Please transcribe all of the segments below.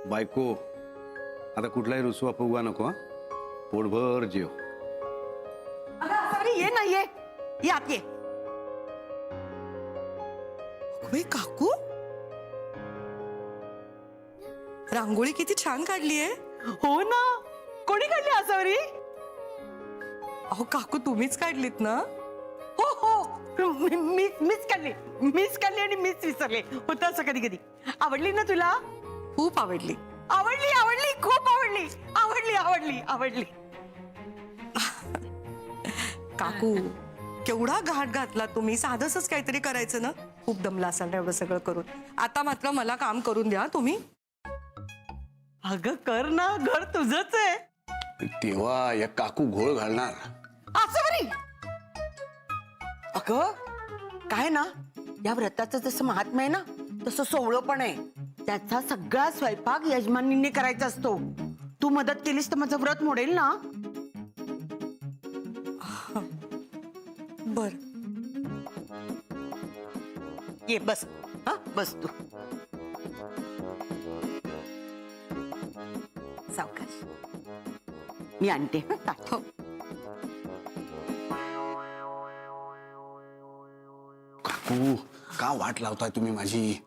बायको आता कुठलाही रुसवा फुगवा नको, पोटभर जेव. अरे ये ना ये आत ये. काकू रांगोळी किती छान काढली आहे. हो ना, कोणी काढली आसावरी? अहो काकू तुम्हीच काढलीत ना. हो हो मीच काढली आणि मीच विसरले होतं असं कधी कधी. आवडली ना तुला? खूप आवडली. आवडली आवडली खूप आवडली आवडली आवडली आवडली. काकू केवढा घाट घातला तुम्ही. साधंच काहीतरी करायचं ना. खूप दमला असाल ना एवढं सगळं करून. आता मात्र मला काम करून द्या तुम्ही. अगं कर ना, घर तुझंच आहे. तेव्हा या काकू घोळ घालणार. आसावरी अगं काय ना, या व्रताचं जसं महात्म्य आहे ना तसं सोवळं पण आहे. त्याचा सगळा स्वयंपाक यजमानीने करायचा असतो. तू मदत केलीस तर माझं व्रत मोडेल ना. बर ये बस. हा बस तू. सावकाश मी आणते. हो. काकू का वाट लावताय तुम्ही माझी?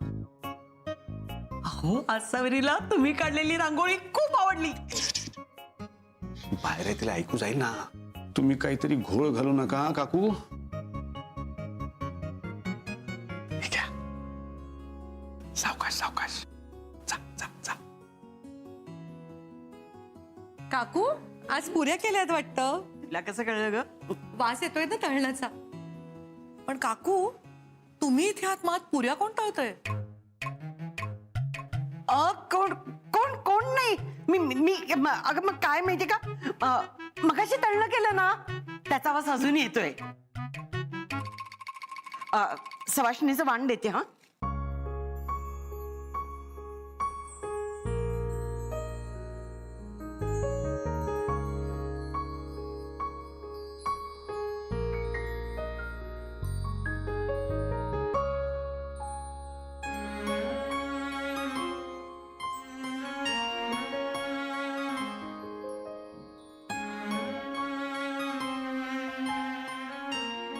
हो आसावरीला तुम्ही काढलेली रांगोळी खूप आवडली. बाहेर आहे, तिला ऐकू जाईल ना. तुम्ही काहीतरी घोळ घालू नका काकू. ठीक आहे, सावकाश सावकाश. जा जा जा. काकू आज पुऱ्या केल्यात वाटतं. तुला कसं कळलं ग? वास येतोय ना तळण्याचा. पण काकू तुम्ही इथे आत मात पुऱ्या कोण तळतोय? कोण कोण कोण नाही. मी अगं मग काय माहितीये का, मगाशी तळणं केलं ना त्याचा आवाज अजून येतोय. सवाष्णीचं वाण देते. हा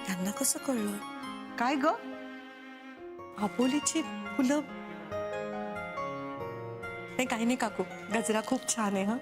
त्यांना कसं कळलं? काय ग? आबोलीची फुलं. नाही काही नाही काकू, गजरा खूप छान आहे. हा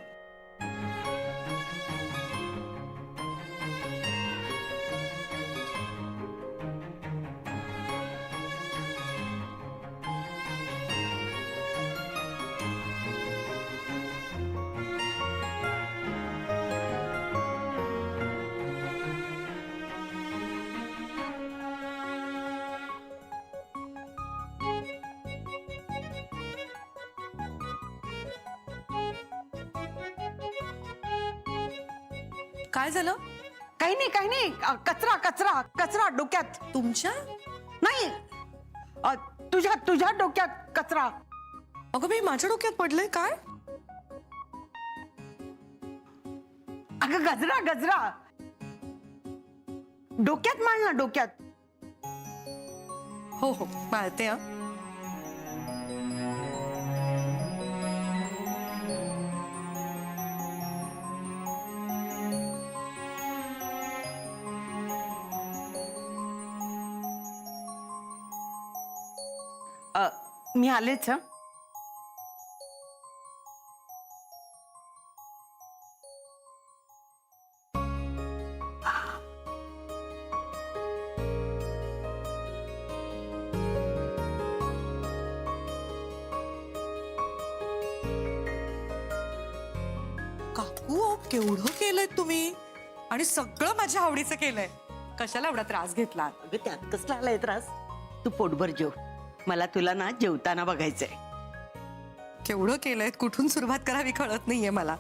काय झालं? काही नाही काही नाही. कचरा कचरा कचरा डोक्यात. तुमच्या? नाही तुझ्या तुझ्या डोक्यात कचरा. अगं मी माझ्या डोक्यात पडलंय काय? अगं गजरा गजरा डोक्यात माळ ना डोक्यात. हो हो माळते. हा मी आलेच. हं. काकू अहो, केवढं केलंय तुम्ही आणि सगळं माझ्या आवडीचं केलंय. कशाला एवढा त्रास घेतला? अगं त्यात कसला आलाय त्रास? तू पोटभर जेव. मला तुला ना जेवताना बघायचंय. केवढं केलंय, कुठून सुरुवात करावी कळत नाहीये मला.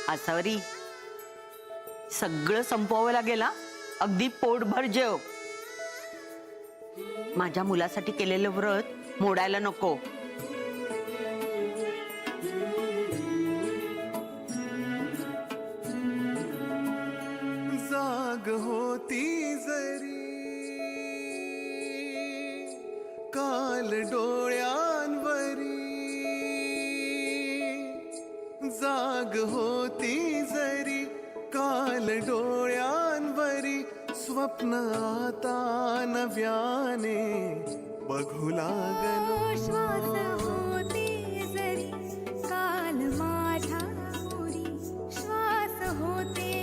आसावरी, सगळं संपवावं लागेल हा. अगदी पोटभर जेव. माझ्या मुलासाठी केलेलं व्रत मोडायला नको. जाग होती जरी काल डोळ्यांवरी, जाग होती जरी काल डोळ्यांवरी, स्वप्न आता नव्याने बघू लागलो. श्वास होते जरी काल माझ्या उरी, श्वास होते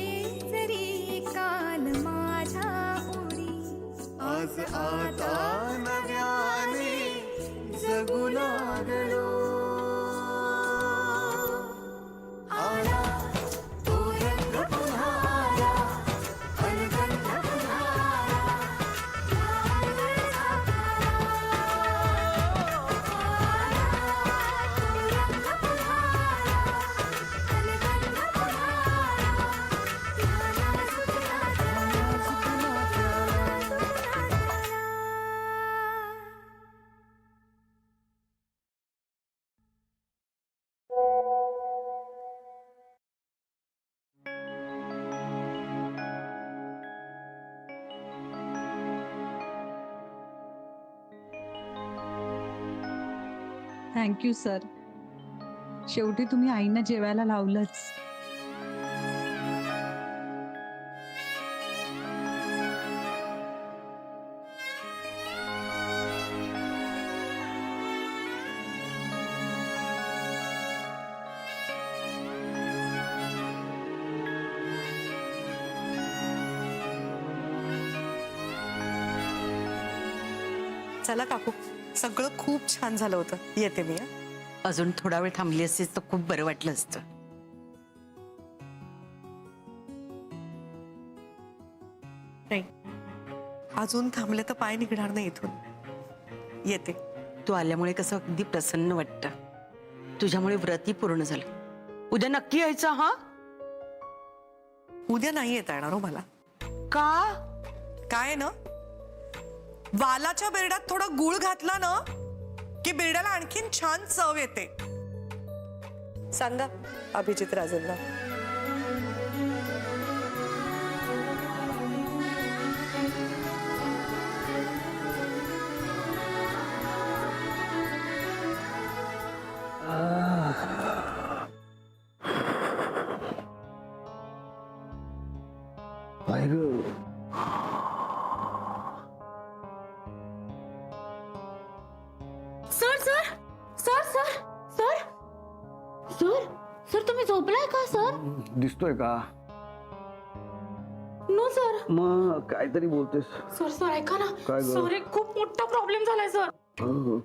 जरी काल माझ्या उरी, आज आता नव्याने जगू लागलो. आला तो रंग पुन्हा आला, अलगंध पुन्हा आला, लाल साकारा. आला तो रंग पुन्हा आला, अलगंध पुन्हा आला, प्याला सुटला प्याला सुटला प्याला सुटला. Thank you sir. शेवटी तुम्ही आईना जेवायला लावलंच. चला काकू, सगळं खूप छान झालं होतं. येते मी. हं? अजून थोडा वेळ थांबली असतीस तर खूप बरं वाटलं असतं. नाही, अजून थांबले तर पाय निघणार नाही इथून. येते. तू आल्यामुळे कसं अगदी प्रसन्न वाटतं. तुझ्यामुळे व्रतही पूर्ण झालं. उद्या नक्की यायचं हा? उद्या नाही येता येणार हो मला. का? काय ना, वालाच्या बिरड्यात थोडा गुळ घातला ना की बिरड्याला आणखीन छान चव येते. सांगा अभिजित राजेंना. काय ग? Sir sir sir sir sir sir sir तुम्ही झोपलाय का सर? दिसतोय का? No sir. मग काहीतरी बोलतेस. सर सर ऐका ना. काय गं? सर एक खूप मोठा प्रॉब्लेम झालाय सर.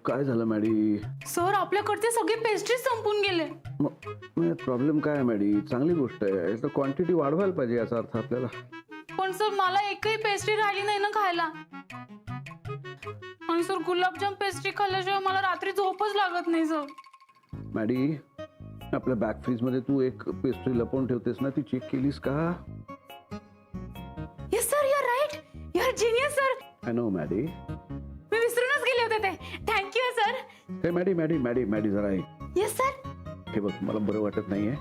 काय झालं मॅडी? सर आपल्याकडचे सगळे पेस्ट्रीज संपून गेले. मग प्रॉब्लेम काय आहे मॅडी? चांगली गोष्ट आहे. तर क्वांटिटी वाढवायला पाहिजे याचा अर्थ आपल्याला. पण सर मला एकही पेस्ट्री राहिली नाही ना खायला. आणि सर गुलाबजाम पेस्ट्री खाल्ल्याशिवाय मला रात्री झोपच लागत नाही सर. मॅडी, आपल्या बॅक फ्रीज मध्ये तू एक पेस्ट्री लपवून ठेवतेस ना, ती चेक केलीस का? Yes sir, you are right. You are genius sir. I know Maddy. मी विसरूनच गेले होते ते. Thank you sir. हे मॅडी मॅडी मॅडी मॅडी जरा ऐक. Yes sir. हे बघ, मला बरं वाटत नाहीये.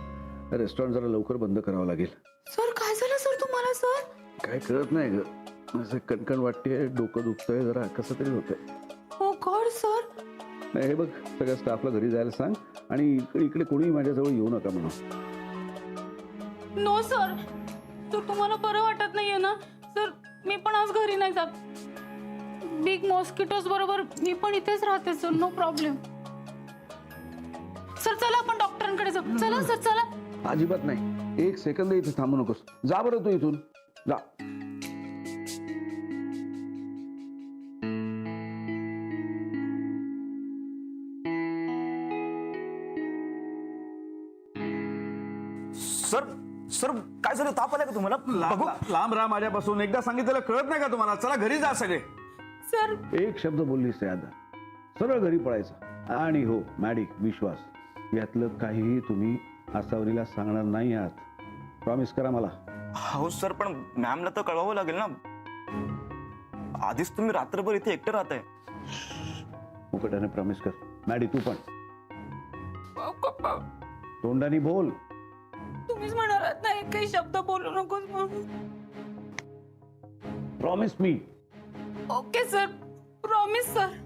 रेस्टॉरंट जरा लवकर बंद करावं लागेल. सर काय झालं सर तुम्हाला सर? काय कळत नाही ग, असं कणकण वाटते, डोकं दुखतंय, जरा कसं तरी होतंय. ओ गॉड सर. नाही, हे बघ, सगळ्या स्टाफला घरी जायला सांग आणि इकडे कोणीही माझ्याजवळ येऊ नका म्हणून. No sir. तर तुम्हाला बरं वाटत नाहीये ना सर? मी पण आज घरी नाही जात. बिग मॉस्किटोज बरोबर मी पण इथेच राहते सर. No problem. सर चला आपण डॉक्टरांकडे जाऊ. चला सर चला. अजिबात नाही, एक सेकंद इथे थांबू नकोस. जा बरं तू इथून जा. सर सर काय झालं? ताप आला का तुम्हाला? बघू. लांब राहा माझ्यापासून. एकदा सांगितलेलं कळत नाही का तुम्हाला? चला घरी जा सगळे. सर एक शब्द बोललीस ते आता सरळ घरी पळायचं. आणि हो मॅडी, विश्वास, यातलं काहीही तुम्ही आसावरीला सांगणार नाही आहात. प्रॉमिस करा मला. हो सर, पण मॅमला तर कळवावं लागेल ना. आधीच तुम्ही रात्रभर इथे एकटं राहताय. मुकट्याने प्रॉमिस कर. मॅडी तू पण तोंडानी बोल. तुम्हीच म्हणालात ना काही शब्द बोलू नकोस म्हणून. Promise me. Okay sir, promise sir.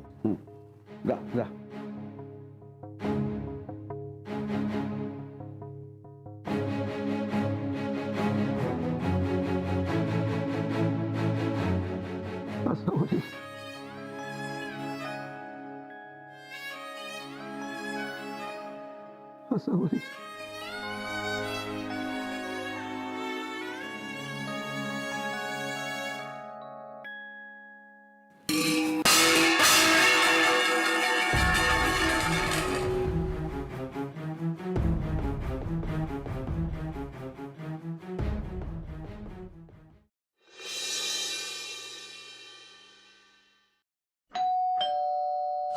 जा जा. असं होईल. असं होईल.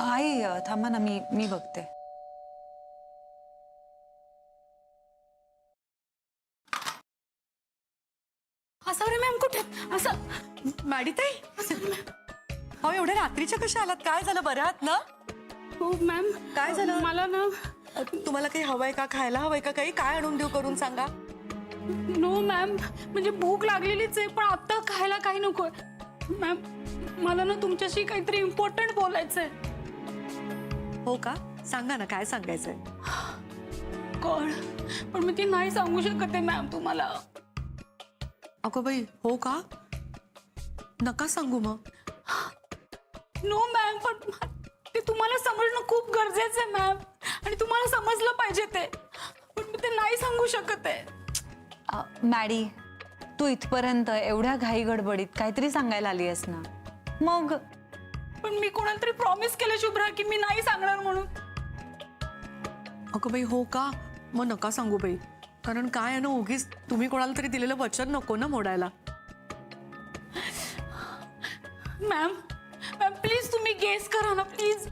आई थांबा ना, मी बघते. असावरे मॅम कुठे असं? मॅडीताई, अहो एवढ्या रात्रीच्या कशा आलात? काय झालं? बरं आहात ना? हो मॅम. काय झालं? मला ना तुम्हाला काही हवंय का? खायला हवंय का? काही काय आणून देऊ करून सांगा. नो मॅम, म्हणजे भूक लागलेलीच आहे पण आता खायला काही नकोय. मॅम मला ना तुमच्याशी काहीतरी इम्पॉर्टंट बोलायचंय. हो का? सांगा ना, काय सांगायचंय? कळ, पण मी ती नाही सांगू शकत आहे मॅम तुम्हाला. अगं बाई, हो का? नका सांगू मग. नो मॅम, पण ते तुम्हाला समजणं खूप गरजेचं आहे मॅम, आणि तुम्हाला समजलं पाहिजे ते, पण मी ते नाही सांगू शकत आहे. मॅडी, तू इथपर्यंत एवढ्या घाई गडबडीत काहीतरी सांगायला आली आहेस ना, मग. पण मी कोणाला तरी प्रॉमिस केलं शुभ्रा की मी नाही सांगणार म्हणून. अगं बाई, हो का? मग नका सांगू बाई, कारण काय आहे ना, उगीच तुम्ही कोणाला तरी दिलेलं वचन नको ना मोडायला. मॅम मॅम प्लीज तुम्ही गेस करा ना प्लीज.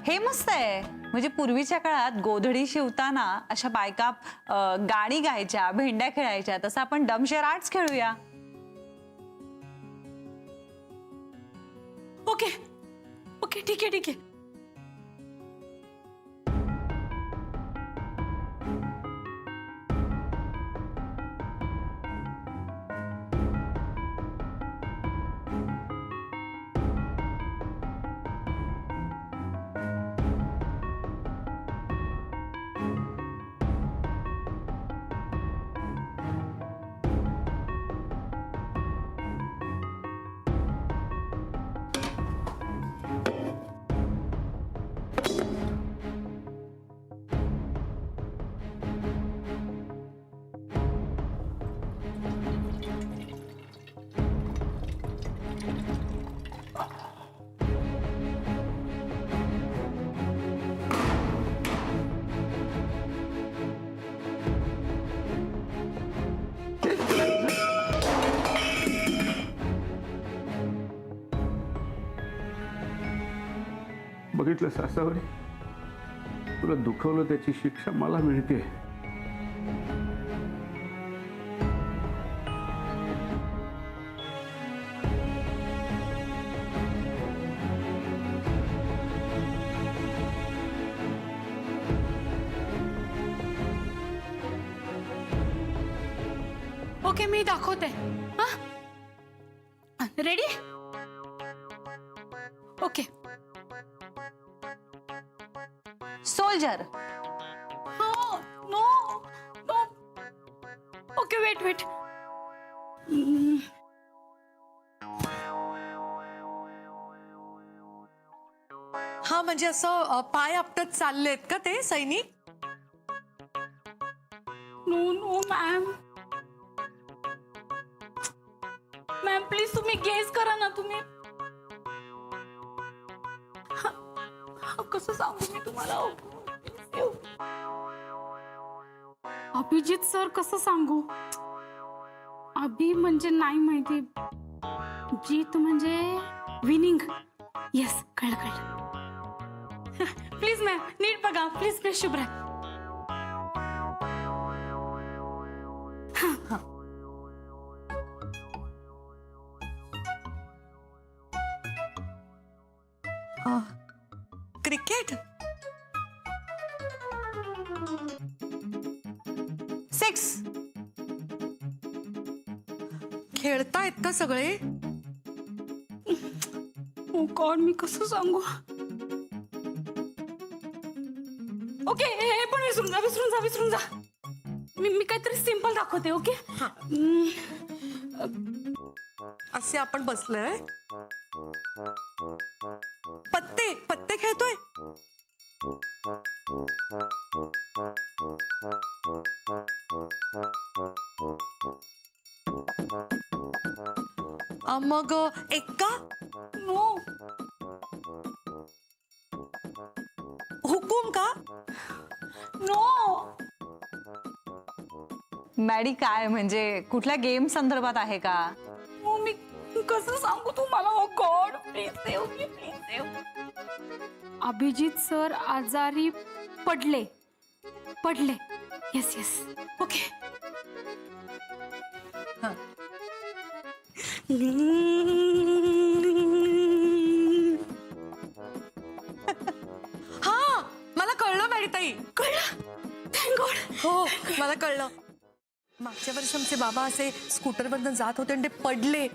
हे मस्त आहे. म्हणजे पूर्वीच्या काळात गोधडी शिवताना अशा बायका गाणी गायच्या, भेंड्या खेळायच्या, तसं आपण डमशेर आर्ट्स खेळूया. ओके ओके, ठीक आहे ठीक आहे. बघितलं सासावरी, तुला दुखवलं त्याची शिक्षा मला मिळते. ओके, मी दाखवते. Ready? Okay. Soldier. No no no. Okay, wait wait. हा, म्हणजे असं पाय आपटत चाललेत का ते सैनिक? No no ma'am. Ma'am please तुम्ही गेस करा ना. तुम्ही कसं सांगू मी तुम्हाला? अभिजित सर कसं सांगू? अभि म्हणजे नाही माहिती, जीत म्हणजे विनिंग. येस, कळलं कळलं. प्लीज मॅम नीट बघा, प्लीज प्लीज शुभ्रा. क्रिकेट 6. खेळतायत का सगळे? ओ गॉड, मी कसं सांगू? ओके, हे पण विसरून जा. मी काहीतरी सिंपल दाखवते. ओके. असे आपण बसलोय. पत्ते खेळतोय. मग एक्का? नो. हुकूम का? नो. मॅडी काय म्हणजे कुठल्या गेम संदर्भात आहे का? ओ, मी कसं सांगू तुम्हाला? Oh God, please save me, please save. Abhijit sir आजारी पडले. येस. ओके. हा, मला कळलं मॅडीताई. कळलं? Thank God. हो, मला कळलं. मागच्या वर्षी आमचे बाबा असे स्कूटरवरनं जात होते आणि ते पडले.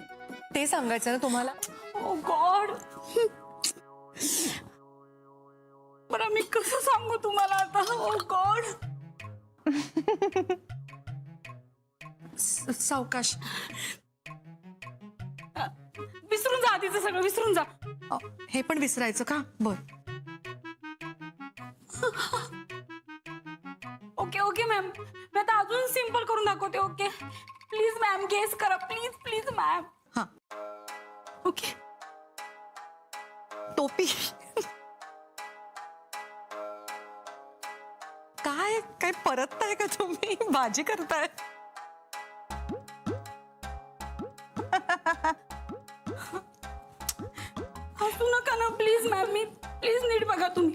ते सांगायचं ना तुम्हाला? Oh God. बरं, मी कसं सांगू तुम्हाला आता? ओ गॉड. सावकाश. विसरून जा आधीचं सगळं, विसरून जा. हे पण विसरायचं का? बर. ओके मॅम, मी आता अजून सिंपल करून दाखवते. ओके प्लीज मॅम, गेस करा प्लीज मॅम. हा. ओके. टोपी. काय परतताय का तुम्ही? भाजी करताय? हसू नका ना प्लीज मॅम. मी प्लीज नीट बघा तुम्ही.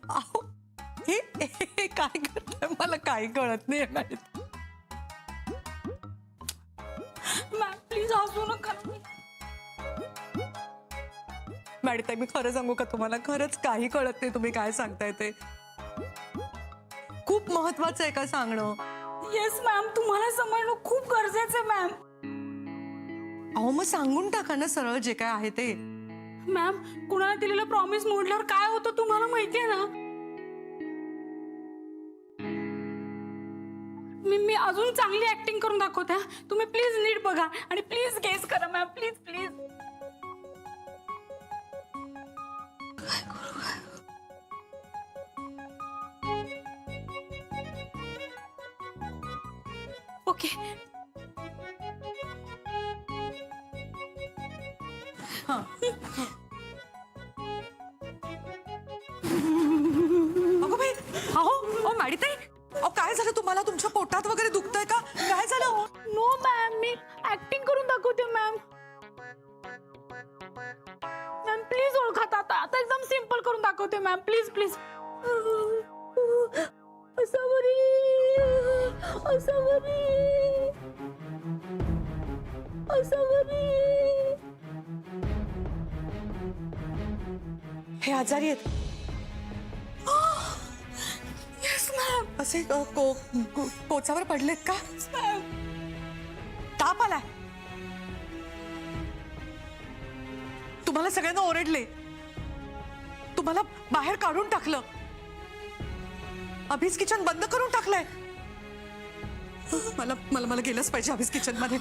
अहो, हे काय करताय? मला काही कळत नाही मॅडम. मॅम प्लीज हसू नका. मॅडम, मी खरं सांगू का तुम्हाला? खरंच काही कळत नाही तुम्ही काय सांगताय ते. खूप महत्वाचं आहे का सांगणं? येस मॅम, तुम्हाला समजणं खूप गरजेचं आहे मॅम. अहो, मग सांगून टाका ना सरळ जे काय आहे ते. मॅम, कुणाला दिलेलं प्रॉमिस मोडल्यावर काय होतं तुम्हाला माहितीये ना? मी अजून चांगली ऍक्टिंग करून दाखवते. तुम्ही प्लीज नीट बघा आणि प्लीज गेस करा मॅम. प्लीज. ओके. अगो बाई, अहो मॅडीताई, अहो काय झालं तुम्हाला? तुमच्या पोटात वगैरे दुखतंय का? काय झालं? नो मॅम, मी ऍक्टिंग करून दाखवते मॅम. मॅम प्लीज ओळखा. आता एकदम सिंपल करून दाखवते मॅम. प्लीज. हे आजारी आहेत. Yes ma'am. असे कोचावर पडलेत का? मॅम ताप आलाय? तुम्हाला सगळ्यांना ओरडले, तुम्हाला बाहेर काढून टाकलं, अभिज किचन बंद करून टाकलंय. मला गेलंच पाहिजे अभिज किचन मध्ये.